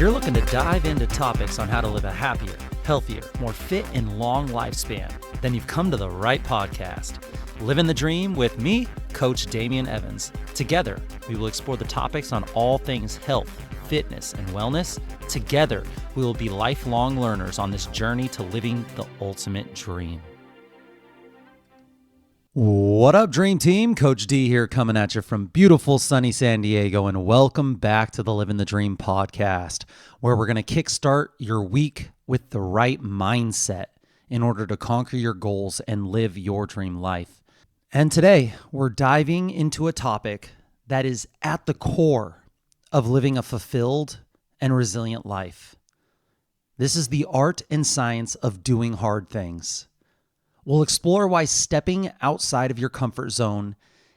you're looking to dive into topics on how to live a happier, healthier, more fit, and long lifespan, then you've come to the right podcast. Livin the Dream with me, Coach Damian Evans. Together, we will explore the topics on all things health, fitness, and wellness. Together, we will be lifelong learners on this journey to living the ultimate dream. What up, Dream Team? Coach D here coming at you from beautiful sunny San Diego, and welcome back to the Livin the Dream podcast, where we're going to kickstart your week with the right mindset in order to conquer your goals and live your dream life. And today, we're diving into a topic that is at the core of living a fulfilled and resilient life. This is the art and science of doing hard things. We'll explore why stepping outside of your comfort zone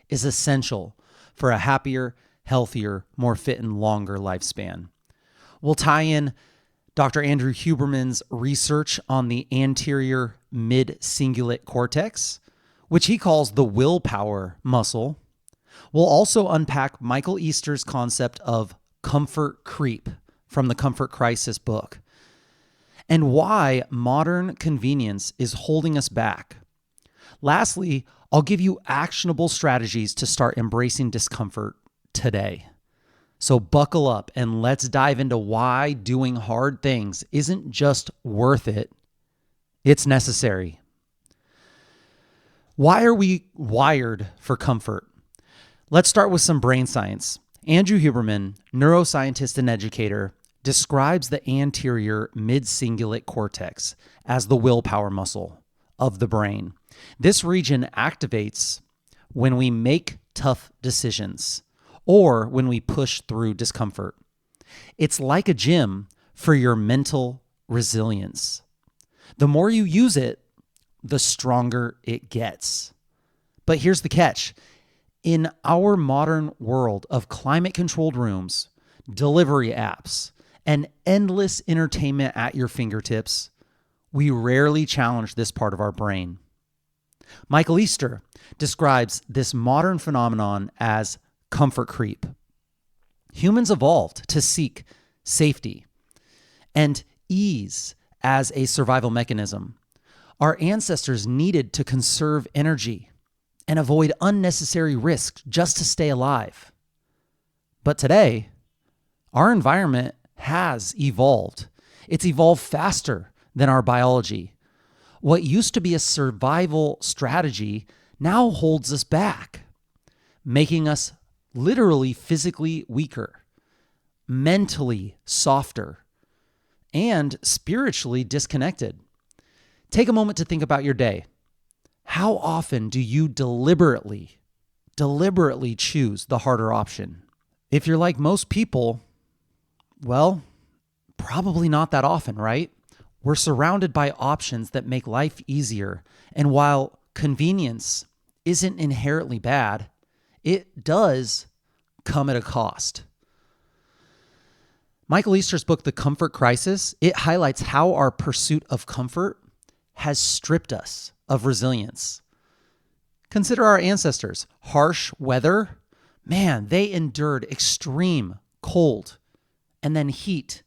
is essential for a happier, healthier, more fit, and longer lifespan. We'll tie in Dr. Andrew Huberman's research on the anterior midcingulate cortex, which he calls the willpower muscle. We'll also unpack Michael Easter's concept of comfort creep from the Comfort Crisis book, and why modern convenience is holding us back. Lastly, I'll give you actionable strategies to start embracing discomfort today. So buckle up and let's dive into why doing hard things isn't just worth it, it's necessary. Why are we wired for comfort? Let's start with some brain science. Andrew Huberman, neuroscientist and educator, describes the anterior midcingulate cortex as the willpower muscle of the brain. This region activates when we make tough decisions or when we push through discomfort. It's like a gym for your mental resilience. The more you use it, the stronger it gets. But here's the catch. In our modern world of climate-controlled rooms, delivery apps, and endless entertainment at your fingertips, we rarely challenge this part of our brain. Michael Easter describes this modern phenomenon as comfort creep. Humans evolved to seek safety and ease as a survival mechanism. Our ancestors needed to conserve energy and avoid unnecessary risk just to stay alive. But today, our environment has evolved. It's evolved faster than our biology. What used to be a survival strategy now holds us back, making us literally physically weaker, mentally softer, and spiritually disconnected. Take a moment to think about your day. How often do you deliberately choose the harder option? If you're like most people, well, probably not that often, right? We're surrounded by options that make life easier. And while convenience isn't inherently bad, it does come at a cost. Michael Easter's book, The Comfort Crisis, it highlights how our pursuit of comfort has stripped us of resilience. Consider our ancestors. Harsh weather, man, they endured extreme cold, and then heat,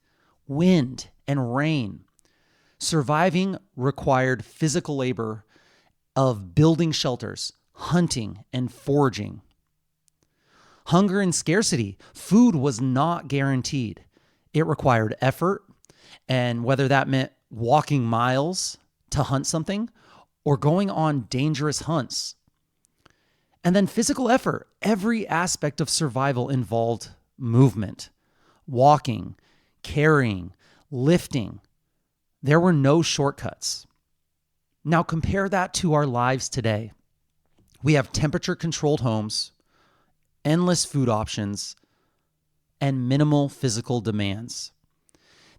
wind, and rain. Surviving required physical labor of building shelters, hunting, and foraging. Hunger and scarcity. Food was not guaranteed. It required effort, and whether that meant walking miles to hunt something or going on dangerous hunts. And then physical effort. Every aspect of survival involved movement. Walking, carrying, lifting. There were no shortcuts. Now compare that to our lives today. We have temperature-controlled homes, endless food options, and minimal physical demands.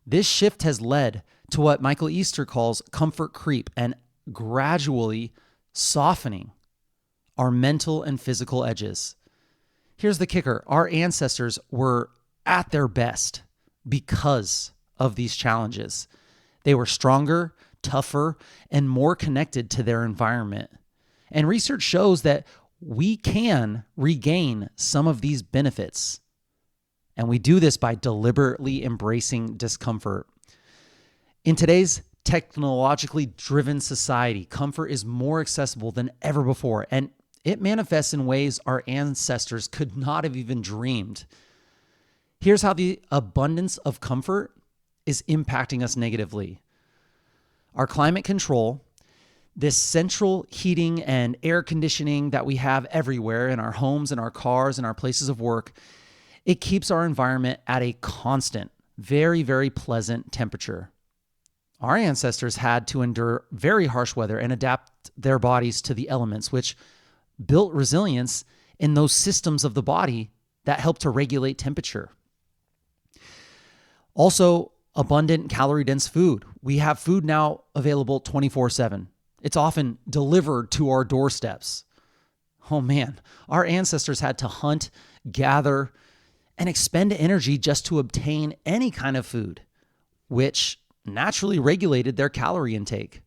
This shift has led to what Michael Easter calls comfort creep and gradually softening our mental and physical edges. Here's the kicker. Our ancestors were at their best because of these challenges. They were stronger, tougher, and more connected to their environment. And research shows that we can regain some of these benefits. And we do this by deliberately embracing discomfort. In today's technologically driven society, comfort is more accessible than ever before, and it manifests in ways our ancestors could not have even dreamed. Here's how the abundance of comfort is impacting us negatively. Our climate control, this central heating and air conditioning that we have everywhere in our homes and our cars and our places of work, it keeps our environment at a constant, very, very pleasant temperature. Our ancestors had to endure very harsh weather and adapt their bodies to the elements, which built resilience in those systems of the body that help to regulate temperature. Also, abundant calorie-dense food. We have food now available 24/7. It's often delivered to our doorsteps. Oh man, our ancestors had to hunt, gather, and expend energy just to obtain any kind of food, which naturally regulated their calorie intake.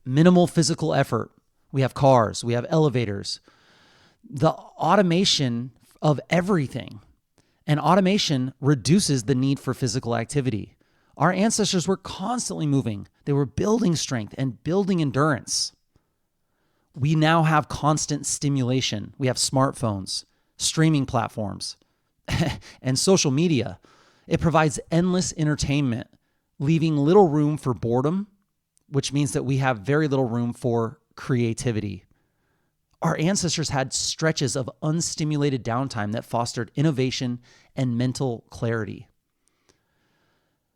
Minimal physical effort. We have cars, we have elevators, the automation of everything. And automation reduces the need for physical activity. Our ancestors were constantly moving. They were building strength and building endurance. We now have constant stimulation. We have smartphones, streaming platforms, and social media. It provides endless entertainment, leaving little room for boredom, which means that we have very little room for creativity. Our ancestors had stretches of unstimulated downtime that fostered innovation and mental clarity.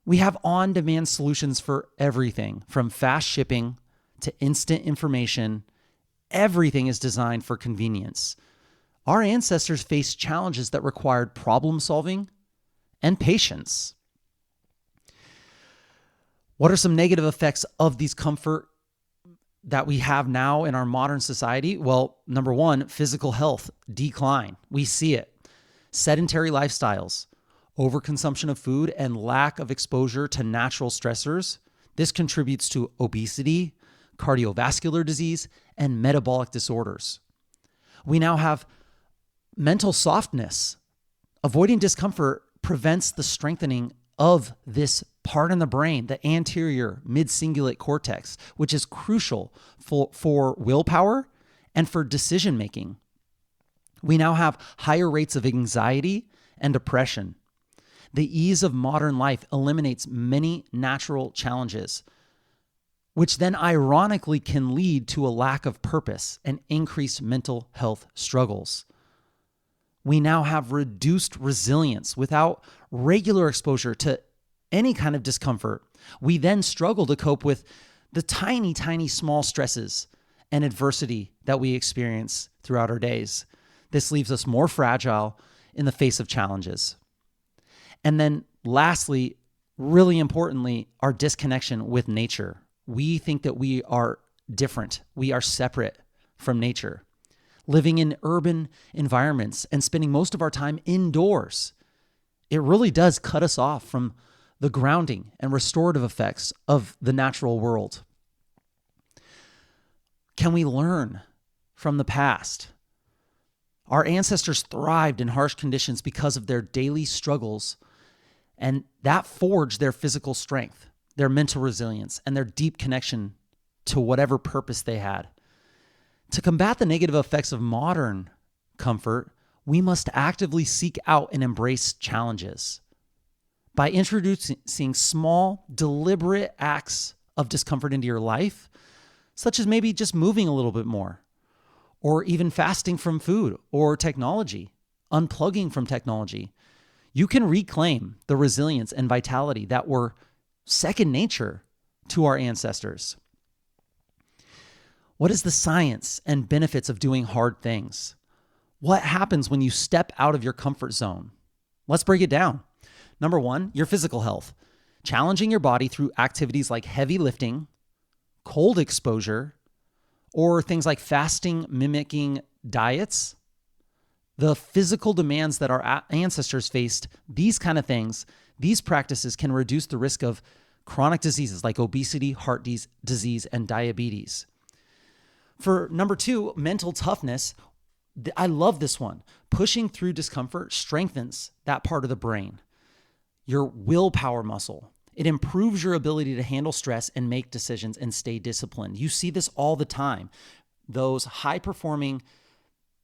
We have on-demand solutions for everything, from fast shipping to instant information. Everything is designed for convenience. Our ancestors faced challenges that required problem solving and patience. What are some negative effects of these comfort that we have now in our modern society? Well, number one, physical health decline. We see it. Sedentary lifestyles, overconsumption of food, and lack of exposure to natural stressors. This contributes to obesity, cardiovascular disease, and metabolic disorders. We now have mental softness. Avoiding discomfort prevents the strengthening of this part in the brain, the anterior midcingulate cortex, which is crucial for willpower and for decision making. We now have higher rates of anxiety and depression. The ease of modern life eliminates many natural challenges, which then ironically can lead to a lack of purpose and increased mental health struggles. We now have reduced resilience without regular exposure to any kind of discomfort. We then struggle to cope with the tiny, tiny small stresses and adversity that we experience throughout our days. This leaves us more fragile in the face of challenges. And then lastly, really importantly, our disconnection with nature. We think that we are different. We are separate from nature. Living in urban environments and spending most of our time indoors, it really does cut us off from the grounding and restorative effects of the natural world. Can we learn from the past? Our ancestors thrived in harsh conditions because of their daily struggles, and that forged their physical strength, their mental resilience, and their deep connection to whatever purpose they had. To combat the negative effects of modern comfort, we must actively seek out and embrace challenges. By introducing small, deliberate acts of discomfort into your life, such as maybe just moving a little bit more, or even fasting from food or technology, unplugging from technology, you can reclaim the resilience and vitality that were second nature to our ancestors. What is the science and benefits of doing hard things? What happens when you step out of your comfort zone? Let's break it down. Number one, your physical health. Challenging your body through activities like heavy lifting, cold exposure, or things like fasting, mimicking diets. The physical demands that our ancestors faced, these kind of things, these practices can reduce the risk of chronic diseases like obesity, heart disease, and diabetes. For number two, mental toughness, I love this one. Pushing through discomfort strengthens that part of the brain, your willpower muscle. It improves your ability to handle stress and make decisions and stay disciplined. You see this all the time. Those high-performing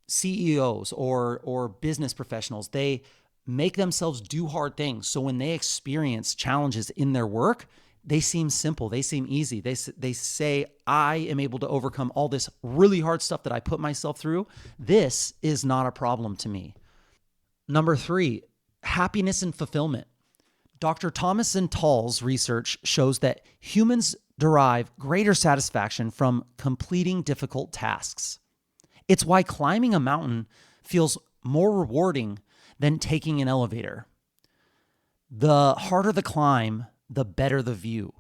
CEOs or business professionals, they make themselves do hard things. So when they experience challenges in their work, they seem simple. They seem easy. They say, I am able to overcome all this really hard stuff that I put myself through. This is not a problem to me. Number 3, happiness and fulfillment. Dr. Thomas and Tall's research shows that humans derive greater satisfaction from completing difficult tasks. It's why climbing a mountain feels more rewarding than taking an elevator. The harder the climb, the better the view.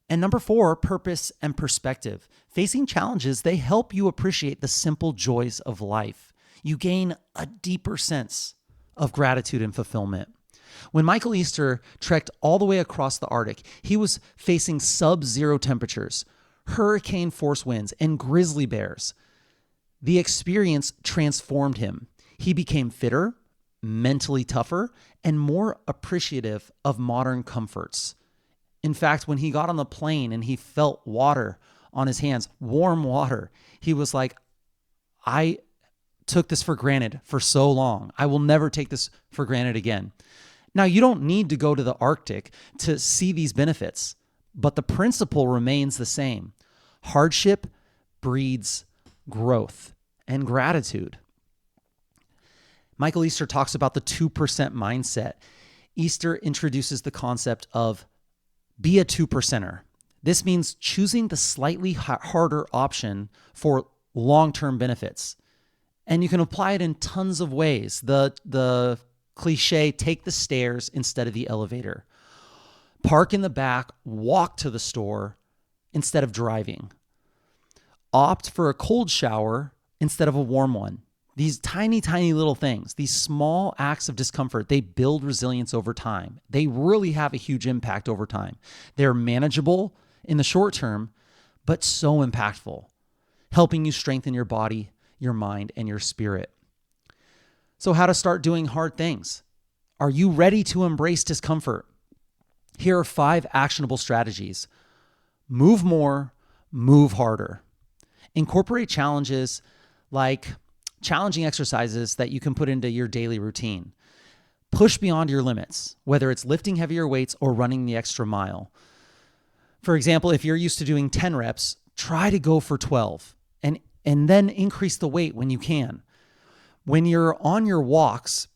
And number 4, purpose and perspective. Facing challenges, they help you appreciate the simple joys of life. You gain a deeper sense of gratitude and fulfillment. When Michael Easter trekked all the way across the Arctic, he was facing sub-zero temperatures, hurricane force winds, and grizzly bears. The experience transformed him. He became fitter, mentally tougher, and more appreciative of modern comforts. In fact, when he got on the plane and he felt water on his hands, warm water, he was like, I took this for granted for so long. I will never take this for granted again. Now, you don't need to go to the Arctic to see these benefits, but the principle remains the same. Hardship breeds growth and gratitude. Michael Easter talks about the 2% mindset. Easter introduces the concept of be a 2%er. This means choosing the slightly harder option for long-term benefits. And you can apply it in tons of ways. The cliche, take the stairs instead of the elevator. Park in the back, walk to the store instead of driving. Opt for a cold shower instead of a warm one. These tiny, tiny little things, these small acts of discomfort, they build resilience over time. They really have a huge impact over time. They're manageable in the short term, but so impactful, helping you strengthen your body, your mind, and your spirit. So how to start doing hard things? Are you ready to embrace discomfort? Here are 5 actionable strategies. Move more, move harder. Incorporate challenges like challenging exercises that you can put into your daily routine. Push beyond your limits, whether it's lifting heavier weights or running the extra mile. For example, if you're used to doing 10 reps, try to go for 12 and then increase the weight when you can. When you're on your walks,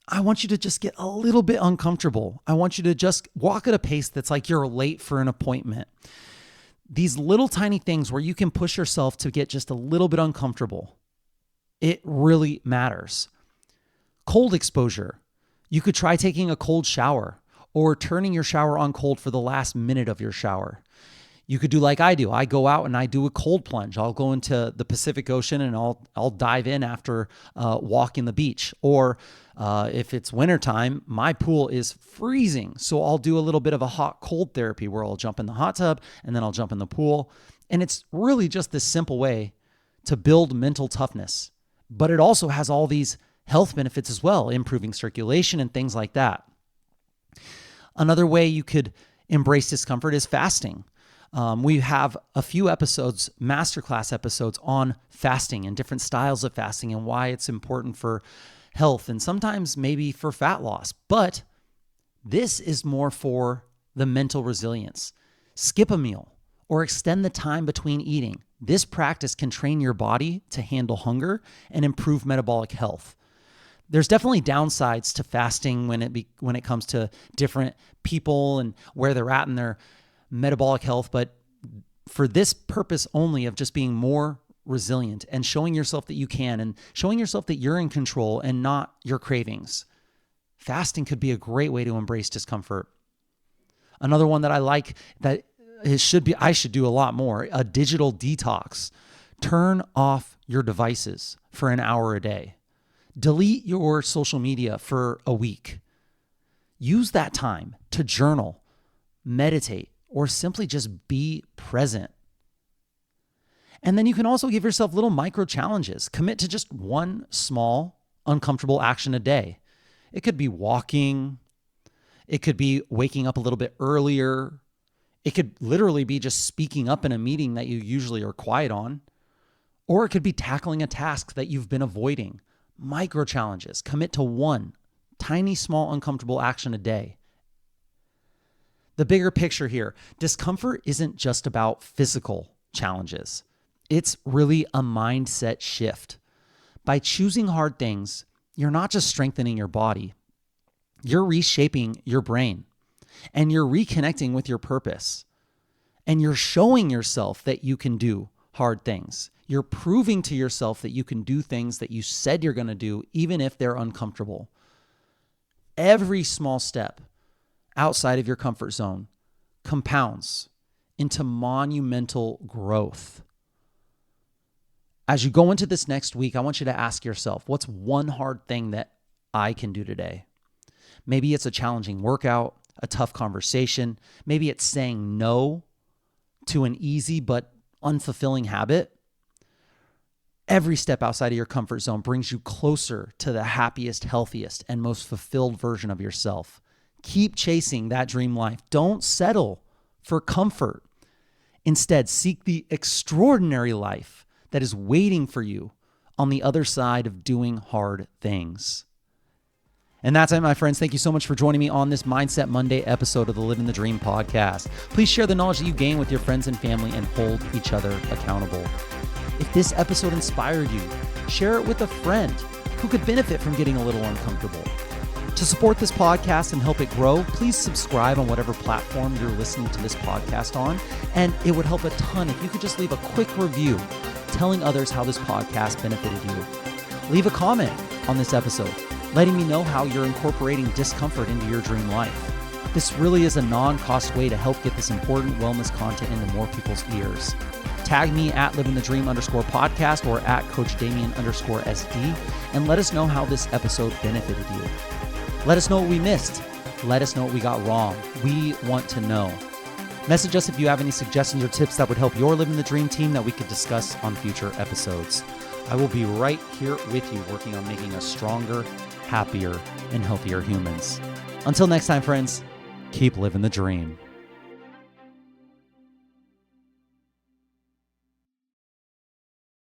I want you to just get a little bit uncomfortable. I want you to just walk at a pace that's like you're late for an appointment. These little tiny things where you can push yourself to get just a little bit uncomfortable, it really matters. Cold exposure. You could try taking a cold shower or turning your shower on cold for the last minute of your shower. You could do like I do. I go out and I do a cold plunge. I'll go into the Pacific Ocean and I'll dive in after walking the beach. Or if it's wintertime, my pool is freezing. So I'll do a little bit of a hot-cold therapy where I'll jump in the hot tub and then I'll jump in the pool. And it's really just this simple way to build mental toughness. But it also has all these health benefits as well, improving circulation and things like that. Another way you could embrace discomfort is fasting. We have a few episodes, masterclass episodes on fasting and different styles of fasting and why it's important for health and sometimes maybe for fat loss. But this is more for the mental resilience. Skip a meal or extend the time between eating. This practice can train your body to handle hunger and improve metabolic health. There's definitely downsides to fasting when it comes to different people and where they're at in their metabolic health, but for this purpose only of just being more resilient and showing yourself that you can and showing yourself that you're in control and not your cravings, fasting could be a great way to embrace discomfort. Another one that I like that I should do a lot more, a digital detox. Turn off your devices for an hour a day. Delete your social media for a week. Use that time to journal, meditate, or simply just be present. And then you can also give yourself little micro challenges. Commit to just one small, uncomfortable action a day. It could be walking. It could be waking up a little bit earlier. It could literally be just speaking up in a meeting that you usually are quiet on. Or it could be tackling a task that you've been avoiding. Micro challenges. Commit to one tiny, small, uncomfortable action a day. The bigger picture here, discomfort isn't just about physical challenges. It's really a mindset shift. By choosing hard things, you're not just strengthening your body, you're reshaping your brain, and you're reconnecting with your purpose. And you're showing yourself that you can do hard things. You're proving to yourself that you can do things that you said you're going to do, even if they're uncomfortable. Every small step outside of your comfort zone compounds into monumental growth. As you go into this next week, I want you to ask yourself, what's one hard thing that I can do today? Maybe it's a challenging workout, a tough conversation. Maybe it's saying no to an easy but unfulfilling habit. Every step outside of your comfort zone brings you closer to the happiest, healthiest, and most fulfilled version of yourself. Keep chasing that dream life. Don't settle for comfort. Instead, seek the extraordinary life that is waiting for you on the other side of doing hard things. And that's it, my friends. Thank you so much for joining me on this Mindset Monday episode of the Livin the Dream podcast. Please share the knowledge that you gain with your friends and family and hold each other accountable. If this episode inspired you, share it with a friend who could benefit from getting a little uncomfortable. To support this podcast and help it grow, please subscribe on whatever platform you're listening to this podcast on. And it would help a ton if you could just leave a quick review telling others how this podcast benefited you. Leave a comment on this episode, letting me know how you're incorporating discomfort into your dream life. This really is a non-cost way to help get this important wellness content into more people's ears. Tag me at livingthedream_podcast or at coachdamian_SD and let us know how this episode benefited you. Let us know what we missed. Let us know what we got wrong. We want to know. Message us if you have any suggestions or tips that would help your Livin the Dream team that we could discuss on future episodes. I will be right here with you working on making us stronger, happier, and healthier humans. Until next time, friends, keep living the dream.